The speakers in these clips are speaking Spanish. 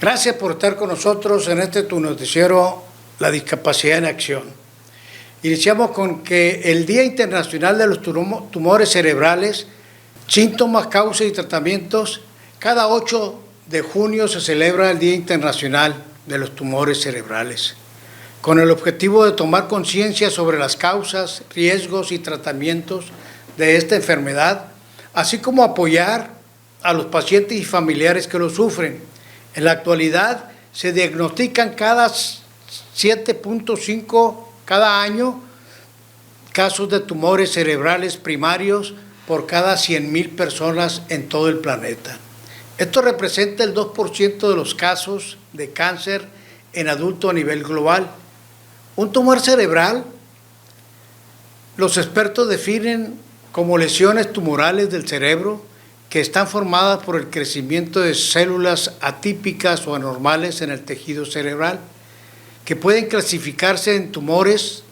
Gracias por estar con nosotros en este tu noticiero, La Discapacidad en Acción. Iniciamos con que el Día Internacional de los Tumores Cerebrales, Síntomas, Causas y Tratamientos, cada 8 de junio se celebra el Día Internacional de los Tumores Cerebrales, con el objetivo de tomar conciencia sobre las causas, riesgos y tratamientos de esta enfermedad, así como apoyar a los pacientes y familiares que lo sufren. En la actualidad se diagnostican cada 7.5 cada año casos de tumores cerebrales primarios por cada 100,000 personas en todo el planeta. Esto representa el 2% de los casos de cáncer en adulto a nivel global. Un tumor cerebral, los expertos definen como lesiones tumorales del cerebro que están formadas por el crecimiento de células atípicas o anormales en el tejido cerebral, que pueden clasificarse en tumores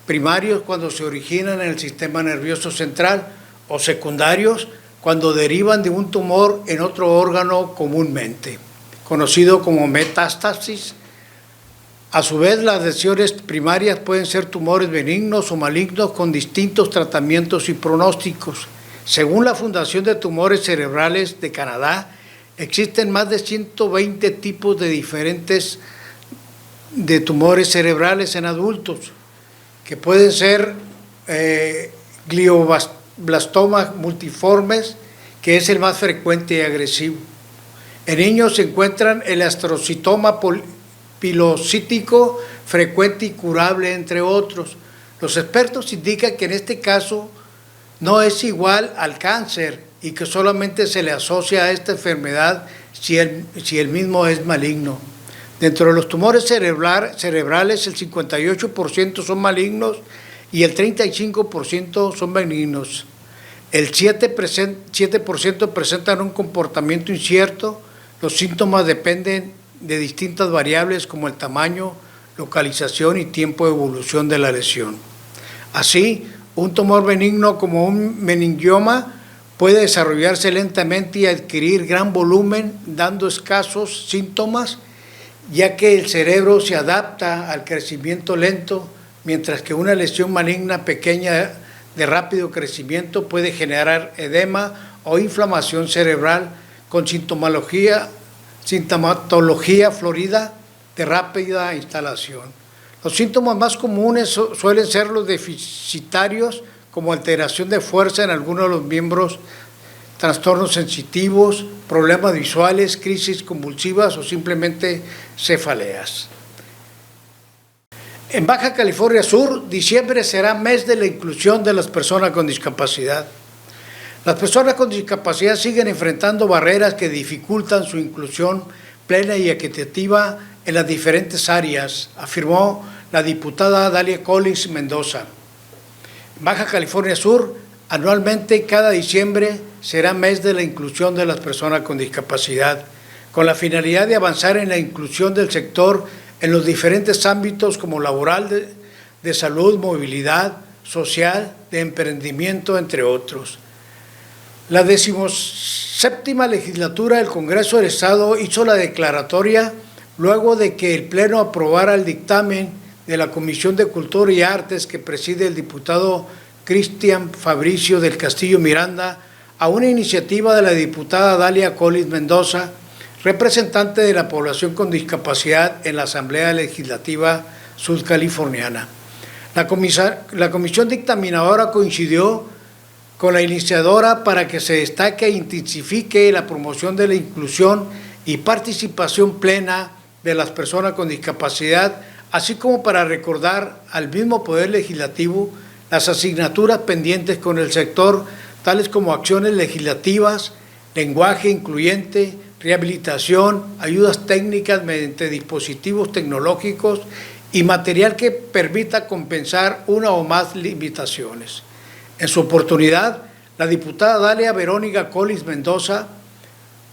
primarios cuando se originan en el sistema nervioso central o secundarios cuando derivan de un tumor en otro órgano comúnmente, conocido como metástasis. A su vez, las lesiones primarias pueden ser tumores benignos o malignos con distintos tratamientos y pronósticos. Según la Fundación de Tumores Cerebrales de Canadá, existen más de 120 tipos diferentes de tumores cerebrales en adultos, que pueden ser glioblastomas multiformes, que es el más frecuente y agresivo. En niños se encuentran el astrocitoma pilocítico frecuente y curable, entre otros. Los expertos indican que en este caso no es igual al cáncer y que solamente se le asocia a esta enfermedad si el mismo es maligno. Dentro de los tumores cerebrales, el 58% son malignos y el 35% son benignos. El 7% presentan un comportamiento incierto. Los síntomas dependen de distintas variables como el tamaño, localización y tiempo de evolución de la lesión. Así, un tumor benigno como un meningioma puede desarrollarse lentamente y adquirir gran volumen, dando escasos síntomas, ya que el cerebro se adapta al crecimiento lento, mientras que una lesión maligna pequeña de rápido crecimiento puede generar edema o inflamación cerebral con sintomatología florida de rápida instalación. Los síntomas más comunes suelen ser los deficitarios, como alteración de fuerza en algunos de los miembros, trastornos sensitivos, problemas visuales, crisis convulsivas o simplemente cefaleas. En Baja California Sur, diciembre será mes de la inclusión de las personas con discapacidad. Las personas con discapacidad siguen enfrentando barreras que dificultan su inclusión plena y equitativa en las diferentes áreas, afirmó la diputada Dalia Collins Mendoza. En Baja California Sur, anualmente cada diciembre será mes de la inclusión de las personas con discapacidad, con la finalidad de avanzar en la inclusión del sector en los diferentes ámbitos como laboral, de salud, movilidad, social, de emprendimiento, entre otros. La 17ª legislatura del Congreso del Estado hizo la declaratoria luego de que el Pleno aprobara el dictamen de la Comisión de Cultura y Artes que preside el diputado Cristian Fabricio del Castillo Miranda a una iniciativa de la diputada Dalia Collins Mendoza, representante de la población con discapacidad en la Asamblea Legislativa Sudcaliforniana. La comisión dictaminadora coincidió con la iniciadora para que se destaque e intensifique la promoción de la inclusión y participación plena de las personas con discapacidad, así como para recordar al mismo Poder Legislativo las asignaturas pendientes con el sector, tales como acciones legislativas, lenguaje incluyente, rehabilitación, ayudas técnicas mediante dispositivos tecnológicos y material que permita compensar una o más limitaciones. En su oportunidad, la diputada Dalia Verónica Collins Mendoza,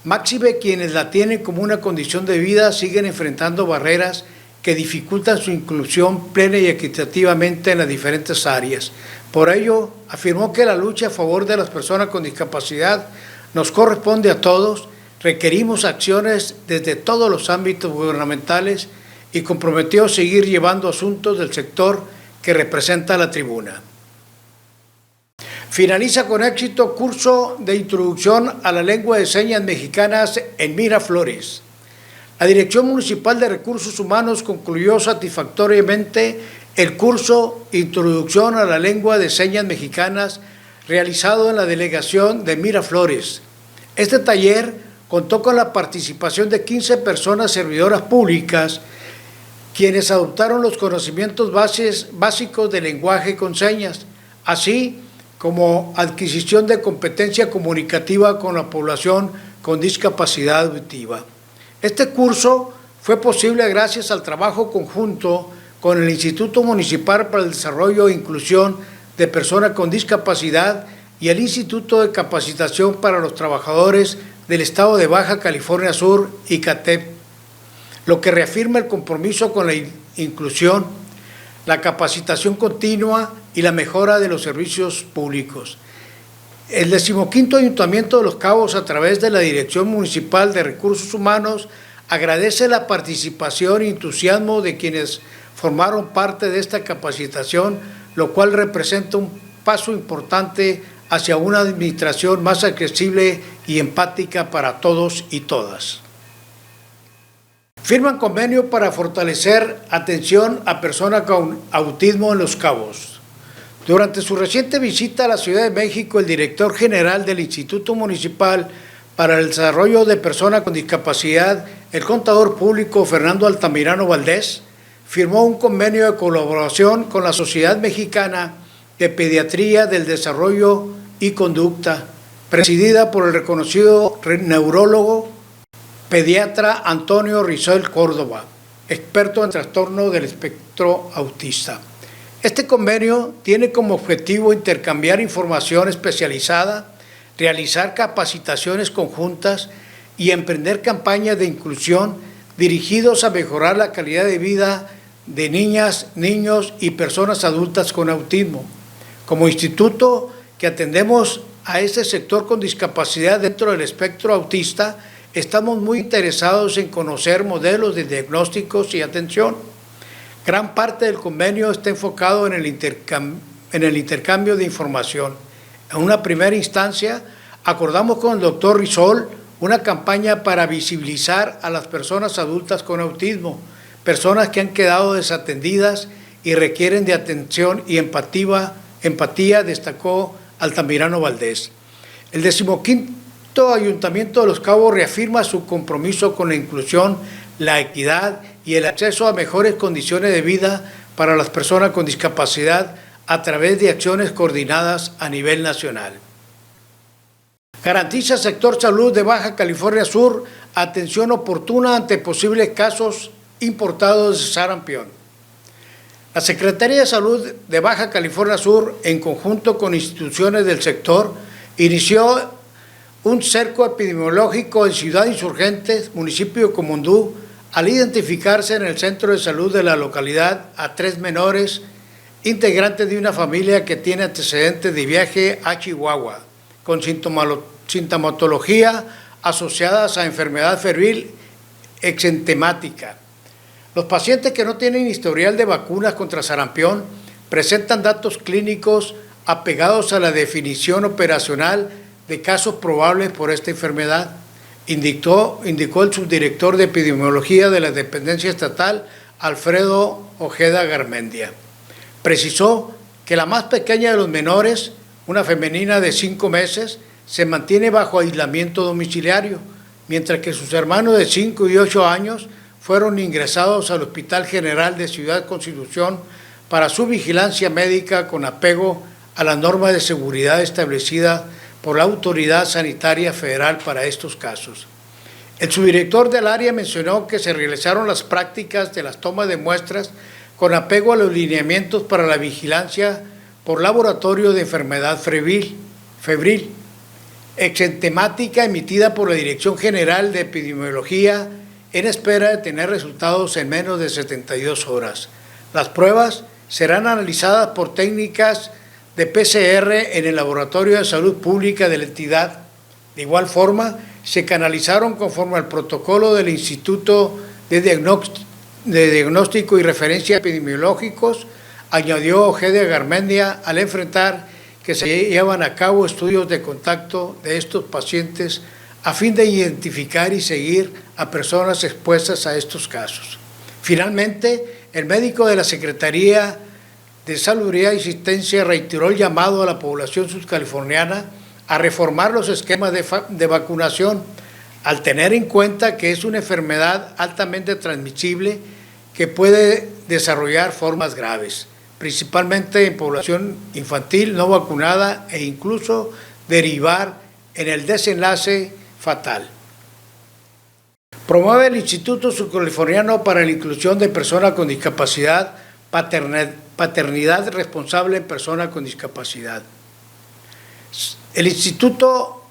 máxime quienes la tienen como una condición de vida siguen enfrentando barreras que dificultan su inclusión plena y equitativamente en las diferentes áreas. Por ello, afirmó que la lucha a favor de las personas con discapacidad nos corresponde a todos, requerimos acciones desde todos los ámbitos gubernamentales y comprometió seguir llevando asuntos del sector que representa la tribuna. Finaliza con éxito curso de introducción a la lengua de señas mexicanas en Miraflores. La Dirección Municipal de Recursos Humanos concluyó satisfactoriamente el curso Introducción a la lengua de señas mexicanas realizado en la delegación de Miraflores. Este taller contó con la participación de 15 personas servidoras públicas, quienes adoptaron los conocimientos básicos del lenguaje con señas, así como adquisición de competencia comunicativa con la población con discapacidad auditiva. Este curso fue posible gracias al trabajo conjunto con el Instituto Municipal para el Desarrollo e Inclusión de Personas con Discapacidad y el Instituto de Capacitación para los Trabajadores del Estado de Baja California Sur, ICATEP, lo que reafirma el compromiso con la inclusión, la capacitación continua y la mejora de los servicios públicos. El 15º Ayuntamiento de Los Cabos, a través de la Dirección Municipal de Recursos Humanos, agradece la participación y entusiasmo de quienes formaron parte de esta capacitación, lo cual representa un paso importante hacia una administración más accesible y empática para todos y todas. Firman convenio para fortalecer atención a personas con autismo en Los Cabos. Durante su reciente visita a la Ciudad de México, el director general del Instituto Municipal para el Desarrollo de Personas con Discapacidad, el contador público Fernando Altamirano Valdés, firmó un convenio de colaboración con la Sociedad Mexicana de Pediatría del Desarrollo y Conducta, presidida por el reconocido neurólogo pediatra Antonio Rizal Córdoba, experto en trastorno del espectro autista. Este convenio tiene como objetivo intercambiar información especializada, realizar capacitaciones conjuntas y emprender campañas de inclusión dirigidos a mejorar la calidad de vida de niñas, niños y personas adultas con autismo. Como instituto que atendemos a este sector con discapacidad dentro del espectro autista, estamos muy interesados en conocer modelos de diagnósticos y atención. Gran parte del convenio está enfocado en el intercambio de información. En una primera instancia, acordamos con el doctor Rizol una campaña para visibilizar a las personas adultas con autismo, personas que han quedado desatendidas y requieren de atención y empatía, destacó Altamirano Valdés. El 15º Ayuntamiento de Los Cabos reafirma su compromiso con la inclusión, la equidad y el acceso a mejores condiciones de vida para las personas con discapacidad a través de acciones coordinadas a nivel nacional. Garantiza sector salud de Baja California Sur atención oportuna ante posibles casos importados de sarampión. La Secretaría de Salud de Baja California Sur, en conjunto con instituciones del sector, inició un cerco epidemiológico en Ciudad Insurgentes, municipio de Comondú, al identificarse en el centro de salud de la localidad a 3 menores integrantes de una familia que tiene antecedentes de viaje a Chihuahua, con sintomatología asociadas a enfermedad febril exentemática. Los pacientes que no tienen historial de vacunas contra sarampión presentan datos clínicos apegados a la definición operacional de casos probables por esta enfermedad, indicó el subdirector de epidemiología de la dependencia estatal, Alfredo Ojeda Garmendia. Precisó que la más pequeña de los menores, una femenina de 5 meses, se mantiene bajo aislamiento domiciliario, mientras que sus hermanos de 5 y 8 años fueron ingresados al Hospital General de Ciudad Constitución para su vigilancia médica con apego a las normas de seguridad establecidas por la Autoridad Sanitaria Federal para estos casos. El subdirector del área mencionó que se realizaron las prácticas de las tomas de muestras con apego a los lineamientos para la vigilancia por laboratorio de enfermedad febril, exentemática emitida por la Dirección General de Epidemiología en espera de tener resultados en menos de 72 horas. Las pruebas serán analizadas por técnicas de PCR en el Laboratorio de Salud Pública de la entidad. De igual forma, se canalizaron conforme al protocolo del Instituto de Diagnóstico y Referencia Epidemiológicos, añadió Ojeda Garmendia al enfrentar que se llevan a cabo estudios de contacto de estos pacientes a fin de identificar y seguir a personas expuestas a estos casos. Finalmente, el médico de la Secretaría de Salubridad y Asistencia reiteró el llamado a la población subcaliforniana a reformar los esquemas de vacunación, al tener en cuenta que es una enfermedad altamente transmisible que puede desarrollar formas graves, principalmente en población infantil no vacunada e incluso derivar en el desenlace fatal. Promueve el Instituto Subcaliforniano para la Inclusión de Personas con Discapacidad, paternidad responsable en personas con discapacidad. El Instituto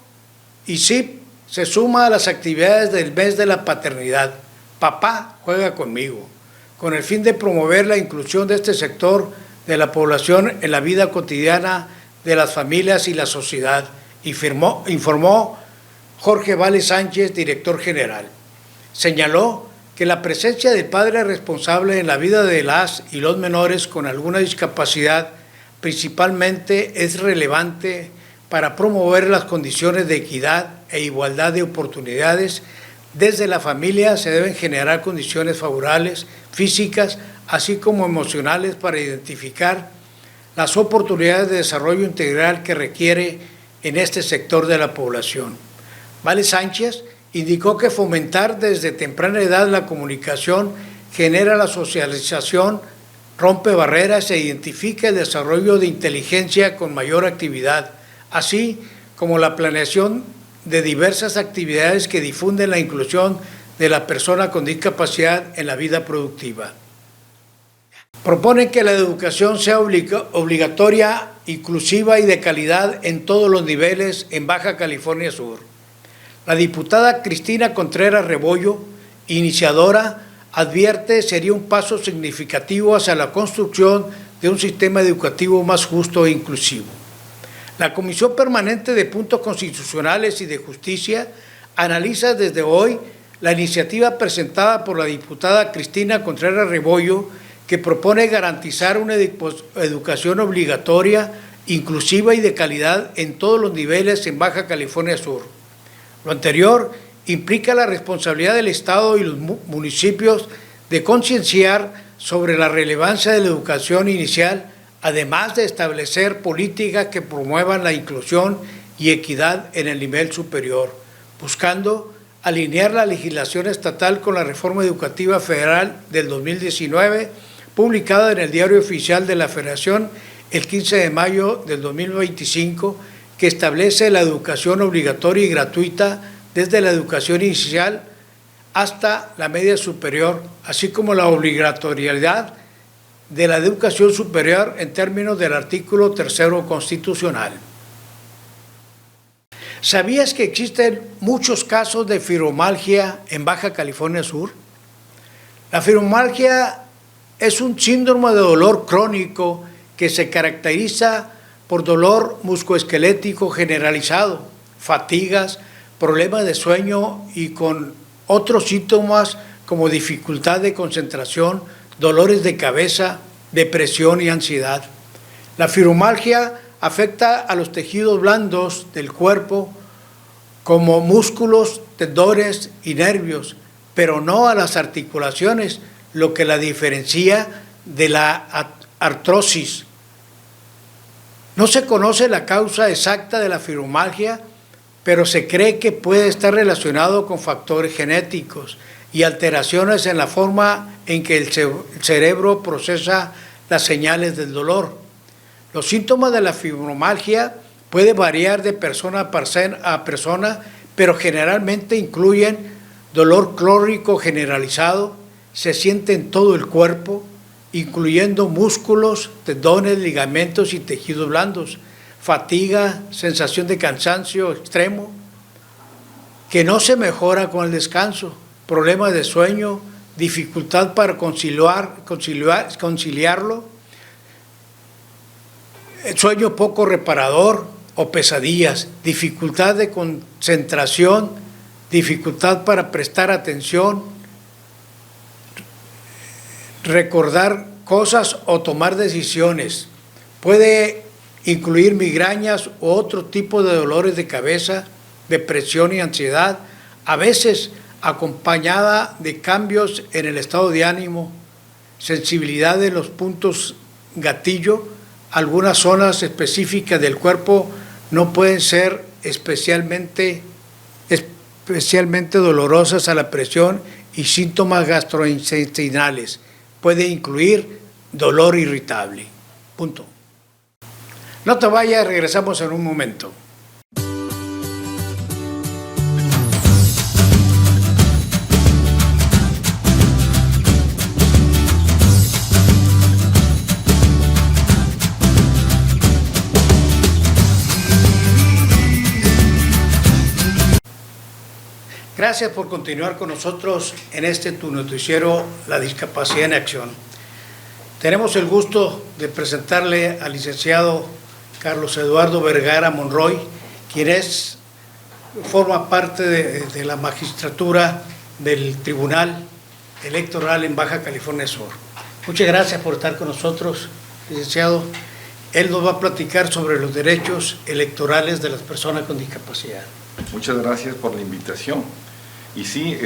ISIP se suma a las actividades del mes de la paternidad, Papá Juega Conmigo, con el fin de promover la inclusión de este sector de la población en la vida cotidiana de las familias y la sociedad, informó Jorge Vale Sánchez, director general. Señaló que la presencia del padre responsable en la vida de las y los menores con alguna discapacidad principalmente es relevante para promover las condiciones de equidad e igualdad de oportunidades. Desde la familia se deben generar condiciones favorables, físicas, así como emocionales para identificar las oportunidades de desarrollo integral que requiere en este sector de la población. Vale Sánchez indicó que fomentar desde temprana edad la comunicación genera la socialización, rompe barreras e identifica el desarrollo de inteligencia con mayor actividad, así como la planeación de diversas actividades que difunden la inclusión de la persona con discapacidad en la vida productiva. Proponen que la educación sea obligatoria, inclusiva y de calidad en todos los niveles en Baja California Sur. La diputada Cristina Contreras Rebollo, iniciadora, advierte sería un paso significativo hacia la construcción de un sistema educativo más justo e inclusivo. La Comisión Permanente de Puntos Constitucionales y de Justicia analiza desde hoy la iniciativa presentada por la diputada Cristina Contreras Rebollo, que propone garantizar una educación obligatoria, inclusiva y de calidad en todos los niveles en Baja California Sur. Lo anterior implica la responsabilidad del Estado y los municipios de concienciar sobre la relevancia de la educación inicial, además de establecer políticas que promuevan la inclusión y equidad en el nivel superior, buscando alinear la legislación estatal con la reforma educativa federal del 2019, publicada en el Diario Oficial de la Federación el 15 de mayo del 2025, que establece la educación obligatoria y gratuita desde la educación inicial hasta la media superior, así como la obligatoriedad de la educación superior en términos del artículo 3º constitucional. ¿Sabías que existen muchos casos de fibromialgia en Baja California Sur? La fibromialgia es un síndrome de dolor crónico que se caracteriza por dolor musculoesquelético generalizado, fatigas, problemas de sueño y con otros síntomas como dificultad de concentración, dolores de cabeza, depresión y ansiedad. La fibromialgia afecta a los tejidos blandos del cuerpo como músculos, tendones y nervios, pero no a las articulaciones, lo que la diferencia de la artrosis. No se conoce la causa exacta de la fibromialgia, pero se cree que puede estar relacionado con factores genéticos y alteraciones en la forma en que el cerebro procesa las señales del dolor. Los síntomas de la fibromialgia pueden variar de persona a persona, pero generalmente incluyen dolor crónico generalizado, se siente en todo el cuerpo, incluyendo músculos, tendones, ligamentos y tejidos blandos, fatiga, sensación de cansancio extremo, que no se mejora con el descanso, problemas de sueño, dificultad para conciliarlo, sueño poco reparador o pesadillas, dificultad de concentración, dificultad para prestar atención, recordar cosas o tomar decisiones. Puede incluir migrañas u otro tipo de dolores de cabeza, depresión y ansiedad, a veces acompañada de cambios en el estado de ánimo, sensibilidad de los puntos gatillo. Algunas zonas específicas del cuerpo no pueden ser especialmente dolorosas a la presión y síntomas gastrointestinales. Puede incluir dolor irritable. Punto. No te vayas, regresamos en un momento. Gracias por continuar con nosotros en tu noticiero La Discapacidad en Acción. Tenemos el gusto de presentarle al licenciado Carlos Eduardo Vergara Monroy, quien forma parte de la magistratura del Tribunal Electoral en Baja California Sur. Muchas gracias por estar con nosotros, licenciado. Él nos va a platicar sobre los derechos electorales de las personas con discapacidad. Muchas gracias por la invitación. Y sí,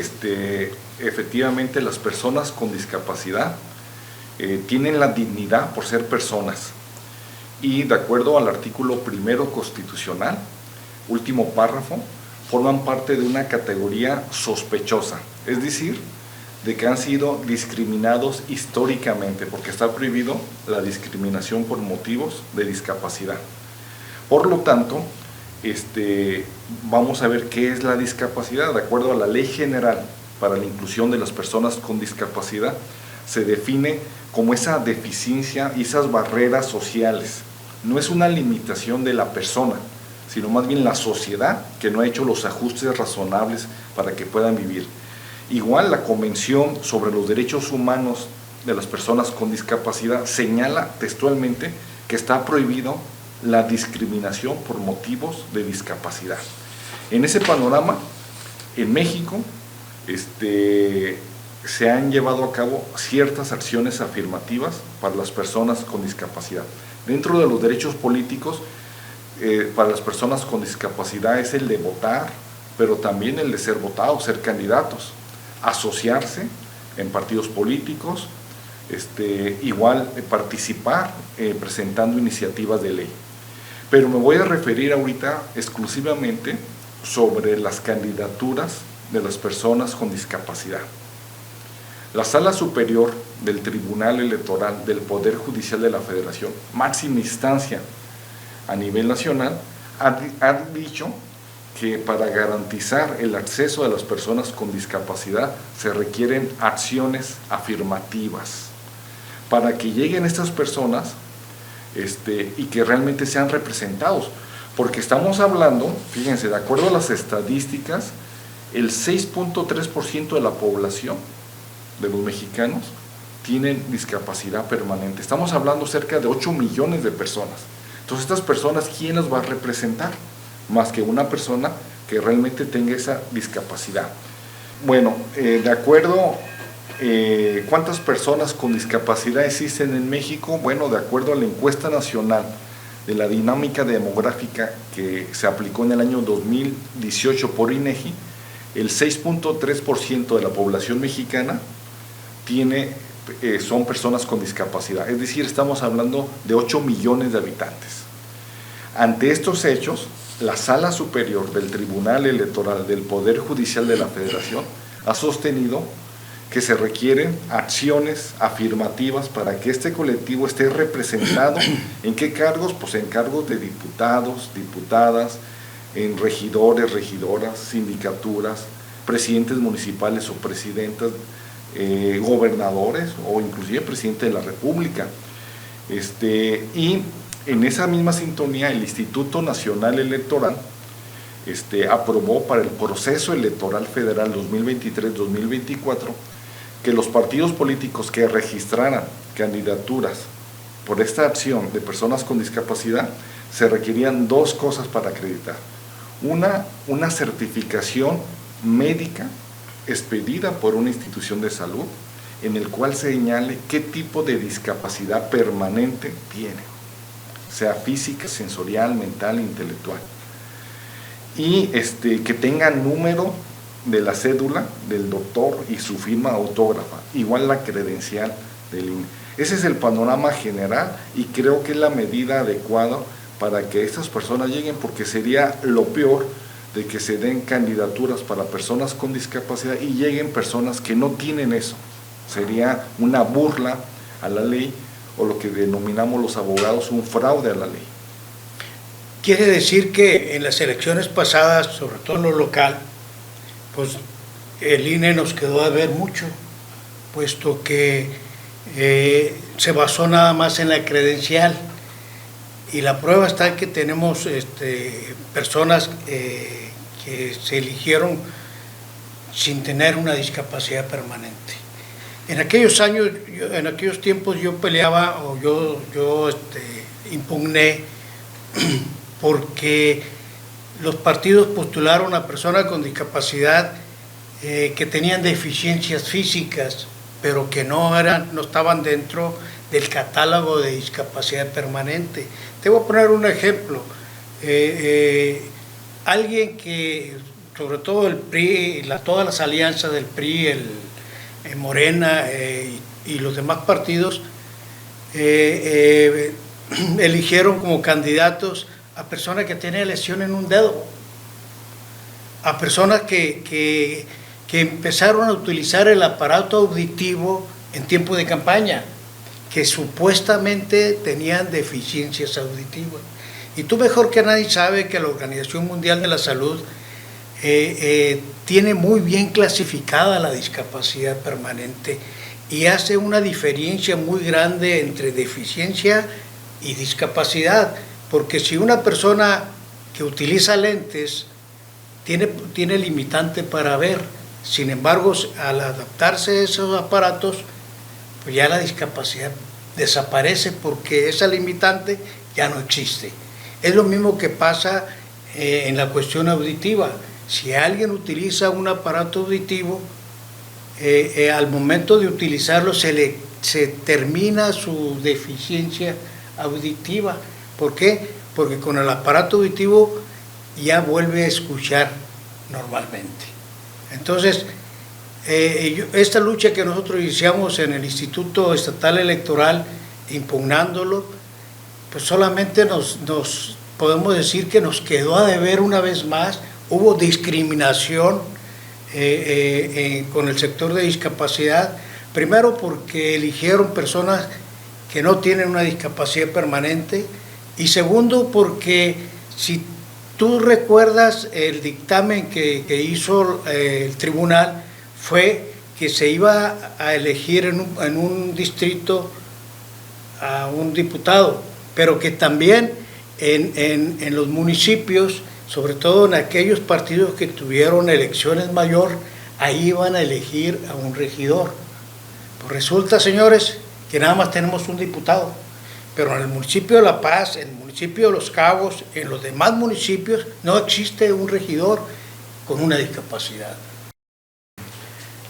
efectivamente las personas con discapacidad tienen la dignidad por ser personas. Y de acuerdo al artículo 1 constitucional, último párrafo, forman parte de una categoría sospechosa, es decir, de que han sido discriminados históricamente, porque está prohibido la discriminación por motivos de discapacidad. Por lo tanto, vamos a ver qué es la discapacidad. De acuerdo a la Ley General para la Inclusión de las Personas con Discapacidad, se define como esa deficiencia y esas barreras sociales. No es una limitación de la persona, sino más bien la sociedad que no ha hecho los ajustes razonables para que puedan vivir. Igual la Convención sobre los Derechos Humanos de las Personas con Discapacidad señala textualmente que está prohibido la discriminación por motivos de discapacidad. En ese panorama, en México, se han llevado a cabo ciertas acciones afirmativas para las personas con discapacidad. Dentro de los derechos políticos, para las personas con discapacidad es el de votar, pero también el de ser votados, ser candidatos, asociarse en partidos políticos, igual participar presentando iniciativas de ley. Pero me voy a referir ahorita exclusivamente sobre las candidaturas de las personas con discapacidad. La Sala Superior del Tribunal Electoral del Poder Judicial de la Federación, máxima instancia a nivel nacional, ha dicho que para garantizar el acceso de las personas con discapacidad se requieren acciones afirmativas para que lleguen estas personas y que realmente sean representados, porque estamos hablando, fíjense, de acuerdo a las estadísticas, el 6.3% de la población de los mexicanos tienen discapacidad permanente. Estamos hablando cerca de 8 millones de personas. Entonces, estas personas, ¿quién las va a representar? Más que una persona que realmente tenga esa discapacidad. Bueno, de acuerdo, ¿cuántas personas con discapacidad existen en México? Bueno, de acuerdo a la encuesta nacional de la dinámica demográfica que se aplicó en el año 2018 por INEGI, el 6.3% de la población mexicana son personas con discapacidad, es decir, estamos hablando de 8 millones de habitantes. Ante estos hechos, la Sala Superior del Tribunal Electoral del Poder Judicial de la Federación ha sostenido que se requieren acciones afirmativas para que este colectivo esté representado. ¿En qué cargos? Pues en cargos de diputados, diputadas, en regidores, regidoras, sindicaturas, presidentes municipales o presidentas, gobernadores o inclusive presidente de la República. Y en esa misma sintonía el Instituto Nacional Electoral aprobó para el proceso electoral federal 2023-2024 que los partidos políticos que registraran candidaturas por esta acción de personas con discapacidad se requerían dos cosas para acreditar. Una certificación médica expedida por una institución de salud en el cual señale qué tipo de discapacidad permanente tiene, sea física, sensorial, mental, intelectual, y que tenga número de la cédula del doctor y su firma autógrafa, igual la credencial del INE. Ese es el panorama general y creo que es la medida adecuada para que estas personas lleguen, porque sería lo peor de que se den candidaturas para personas con discapacidad y lleguen personas que no tienen eso. Sería una burla a la ley, o lo que denominamos los abogados un fraude a la ley. Quiere decir que en las elecciones pasadas, sobre todo en lo local, pues el INE nos quedó a ver mucho, puesto que se basó nada más en la credencial, y la prueba está en que tenemos personas que se eligieron sin tener una discapacidad permanente. En aquellos años, en aquellos tiempos yo peleaba, o yo impugné porque los partidos postularon a personas con discapacidad que tenían deficiencias físicas, pero que no estaban dentro del catálogo de discapacidad permanente. Te voy a poner un ejemplo. Alguien que, sobre todo el PRI, todas las alianzas del PRI, Morena y los demás partidos, eligieron como candidatos a personas que tienen lesión en un dedo, a personas que empezaron a utilizar el aparato auditivo en tiempo de campaña, que supuestamente tenían deficiencias auditivas. Y tú mejor que nadie sabes que la Organización Mundial de la Salud tiene muy bien clasificada la discapacidad permanente y hace una diferencia muy grande entre deficiencia y discapacidad, porque si una persona que utiliza lentes tiene limitante para ver, sin embargo, al adaptarse a esos aparatos, pues ya la discapacidad desaparece porque esa limitante ya no existe. Es lo mismo que pasa en la cuestión auditiva. Si alguien utiliza un aparato auditivo, al momento de utilizarlo se termina su deficiencia auditiva. ¿Por qué? Porque con el aparato auditivo ya vuelve a escuchar normalmente. Entonces, esta lucha que nosotros iniciamos en el Instituto Estatal Electoral, impugnándolo, pues solamente nos podemos decir que nos quedó a deber una vez más. Hubo discriminación con el sector de discapacidad, primero porque eligieron personas que no tienen una discapacidad permanente, y segundo porque si tú recuerdas el dictamen que hizo el tribunal, fue que se iba a elegir en un distrito a un diputado, pero que también en los municipios, sobre todo en aquellos partidos que tuvieron elecciones mayor, ahí iban a elegir a un regidor. Pues resulta, señores, que nada más tenemos un diputado, pero en el municipio de La Paz, en el municipio de Los Cabos, en los demás municipios, no existe un regidor con una discapacidad.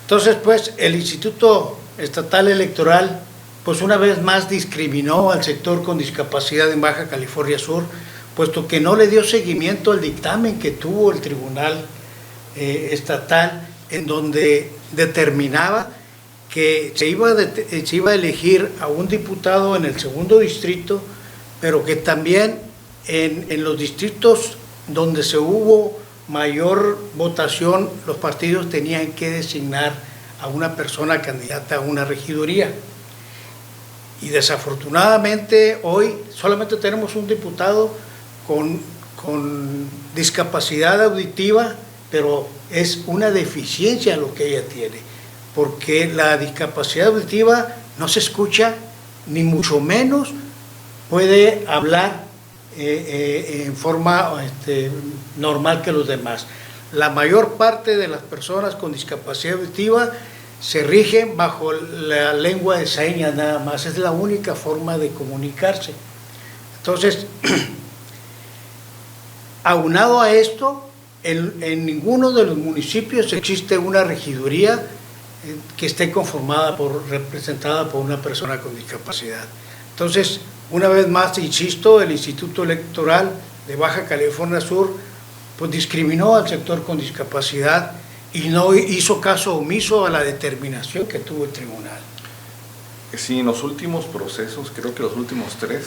Entonces, pues, el Instituto Estatal Electoral, pues una vez más discriminó al sector con discapacidad en Baja California Sur, puesto que no le dio seguimiento al dictamen que tuvo el Tribunal Estatal, en donde determinaba que se iba a elegir a un diputado en el segundo distrito, pero que también en los distritos donde se hubo mayor votación, los partidos tenían que designar a una persona candidata a una regiduría. Y desafortunadamente hoy solamente tenemos un diputado con discapacidad auditiva, pero es una deficiencia lo que ella tiene, porque la discapacidad auditiva no se escucha, ni mucho menos puede hablar en forma normal que los demás. La mayor parte de las personas con discapacidad auditiva se rigen bajo la lengua de señas nada más, es la única forma de comunicarse. Entonces, aunado a esto, en ninguno de los municipios existe una regiduría que esté representada por una persona con discapacidad. Entonces, una vez más, insisto, el Instituto Electoral de Baja California Sur pues discriminó al sector con discapacidad y no hizo caso omiso a la determinación que tuvo el tribunal. Sí, en los últimos procesos, creo que los últimos 3,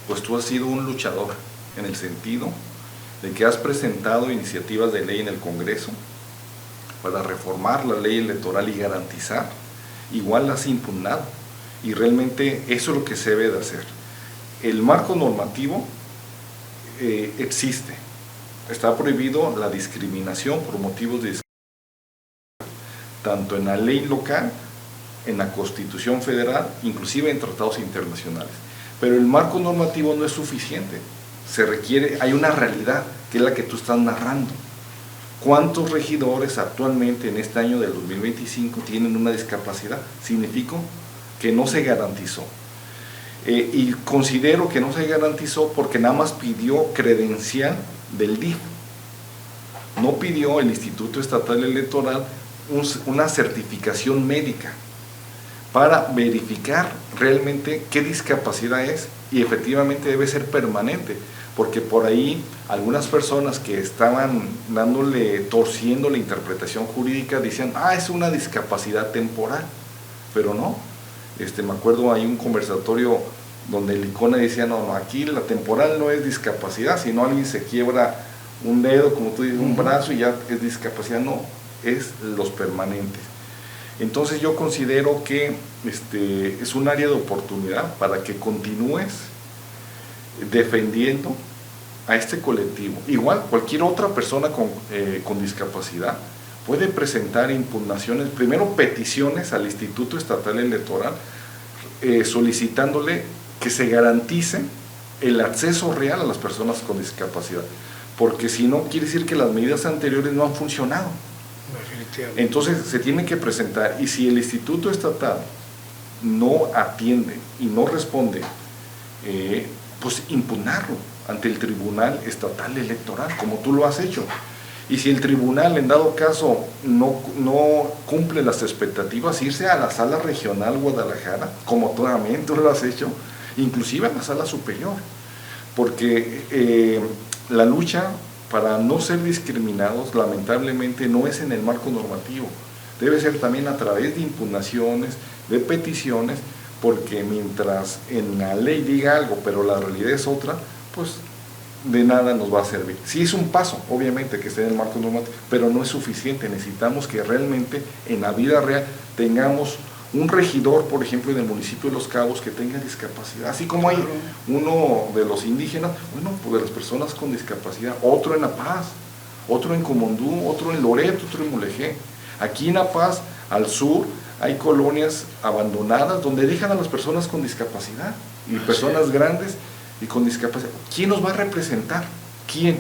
pues tú has sido un luchador en el sentido de que has presentado iniciativas de ley en el Congreso para reformar la ley electoral y garantizar, igual las has impugnado, y realmente eso es lo que se debe de hacer. El marco normativo existe, está prohibido la discriminación por motivos de discapacidad, tanto en la ley local, en la Constitución Federal, inclusive en tratados internacionales. Pero el marco normativo no es suficiente, se requiere, hay una realidad que es la que tú estás narrando. ¿Cuántos regidores actualmente en este año del 2025 tienen una discapacidad? Significa que no se garantizó. Y considero que no se garantizó porque nada más pidió credencial del DIF. No pidió el Instituto Estatal Electoral una certificación médica para verificar realmente qué discapacidad es, y efectivamente debe ser permanente, porque por ahí algunas personas que estaban torciendo la interpretación jurídica decían, es una discapacidad temporal, pero no. Me acuerdo hay un conversatorio donde el ICONE decía, no, aquí la temporal no es discapacidad, sino alguien se quiebra un dedo, como tú dices, un brazo y ya es discapacidad, no, es los permanentes. Entonces yo considero que es un área de oportunidad para que continúes defendiendo a este colectivo. Igual cualquier otra persona con discapacidad puede presentar impugnaciones, primero peticiones al Instituto Estatal Electoral, solicitándole que se garantice el acceso real a las personas con discapacidad, porque si no, quiere decir que las medidas anteriores no han funcionado. Entonces se tiene que presentar, y si el Instituto Estatal no atiende y no responde, pues impugnarlo ante el Tribunal Estatal Electoral, como tú lo has hecho. Y si el tribunal, en dado caso, no cumple las expectativas, irse a la Sala Regional Guadalajara, como tú lo has hecho, inclusive a la Sala Superior, porque la lucha para no ser discriminados, lamentablemente, no es en el marco normativo, debe ser también a través de impugnaciones, de peticiones, porque mientras en la ley diga algo, pero la realidad es otra, pues de nada nos va a servir. Sí es un paso, obviamente, que esté en el marco normativo, pero no es suficiente. Necesitamos que realmente en la vida real tengamos un regidor, por ejemplo, en el municipio de Los Cabos que tenga discapacidad, así como hay uno de los indígenas, bueno, pues de las personas con discapacidad, otro en La Paz, otro en Comondú, otro en Loreto, otro en Mulegé. Aquí en La Paz, al sur, hay colonias abandonadas donde dejan a las personas con discapacidad y personas grandes y con discapacidad. ¿Quién nos va a representar? ¿Quién?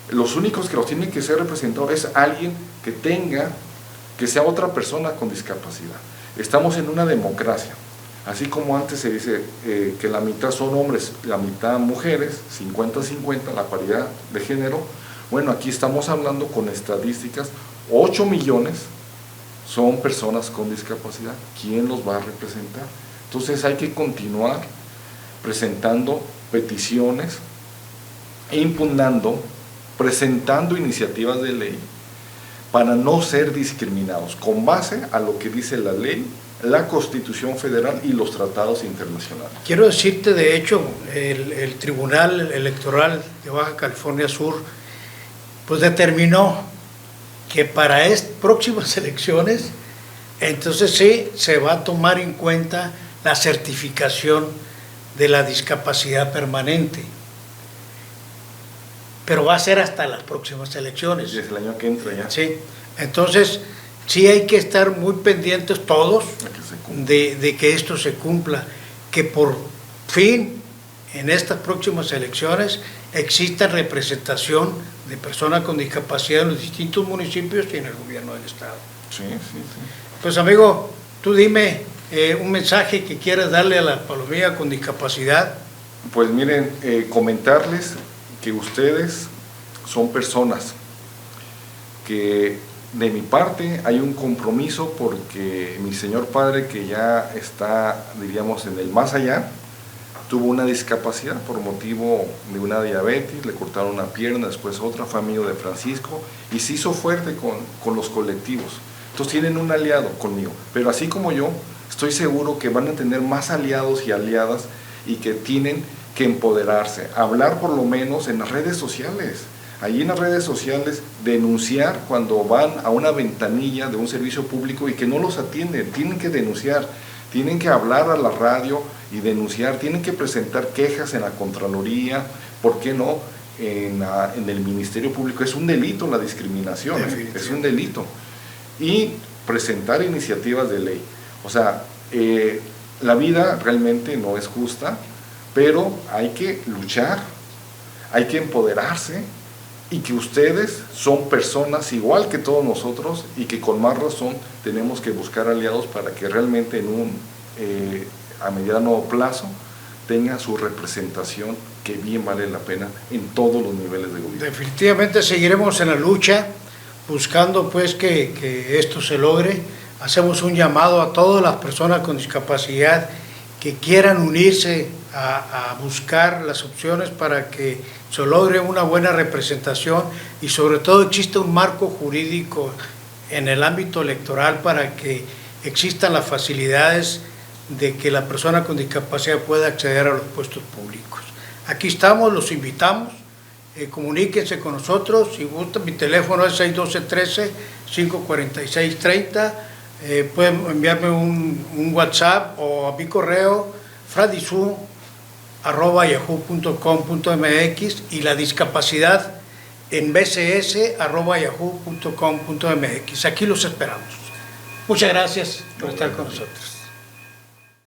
Los únicos que los tienen que ser representados es alguien que sea otra persona con discapacidad. Estamos en una democracia, así como antes se dice que la mitad son hombres, la mitad mujeres, 50-50, la paridad de género. Bueno, aquí estamos hablando con estadísticas, 8 millones son personas con discapacidad. ¿Quién los va a representar? Entonces hay que continuar presentando peticiones, impugnando, presentando iniciativas de ley para no ser discriminados, con base a lo que dice la ley, la Constitución Federal y los tratados internacionales. Quiero decirte, de hecho, el Tribunal Electoral de Baja California Sur pues determinó que para próximas elecciones, entonces sí se va a tomar en cuenta la certificación de la discapacidad permanente, pero va a ser hasta las próximas elecciones. Y es el año que entra ya. Sí, entonces sí hay que estar muy pendientes todos de que esto se cumpla, que por fin en estas próximas elecciones exista representación de personas con discapacidad en los distintos municipios y en el gobierno del estado. Sí, sí, sí. Pues amigo, tú dime un mensaje que quieras darle a la palomilla con discapacidad. Pues miren, comentarles que ustedes son personas que de mi parte hay un compromiso porque mi señor padre, que ya está, diríamos, en el más allá, tuvo una discapacidad por motivo de una diabetes, le cortaron una pierna, después otra, fue amigo de Francisco y se hizo fuerte con los colectivos. Entonces tienen un aliado conmigo, pero así como yo, estoy seguro que van a tener más aliados y aliadas y que tienen que empoderarse, hablar por lo menos en las redes sociales. Allí en las redes sociales, denunciar cuando van a una ventanilla de un servicio público y que no los atienden, tienen que denunciar, tienen que hablar a la radio y denunciar, tienen que presentar quejas en la Contraloría, ¿por qué no? En el Ministerio Público. Es un delito la discriminación, es un delito. Y presentar iniciativas de ley. O sea, la vida realmente no es justa, pero hay que luchar, hay que empoderarse, y que ustedes son personas igual que todos nosotros y que con más razón tenemos que buscar aliados para que realmente a mediano plazo tenga su representación, que bien vale la pena en todos los niveles de gobierno. Definitivamente seguiremos en la lucha buscando pues que esto se logre. Hacemos un llamado a todas las personas con discapacidad que quieran unirse a buscar las opciones para que se logre una buena representación y sobre todo exista un marco jurídico en el ámbito electoral para que existan las facilidades de que la persona con discapacidad pueda acceder a los puestos públicos. Aquí estamos, los invitamos, comuníquense con nosotros, si gustan, mi teléfono es 612-13-546-30, pueden enviarme un WhatsApp o a mi correo fradisu@yahoo.com.mx y la discapacidad en bcs@yahoo.com.mx. Aquí los esperamos. Muchas gracias por estar con nosotros.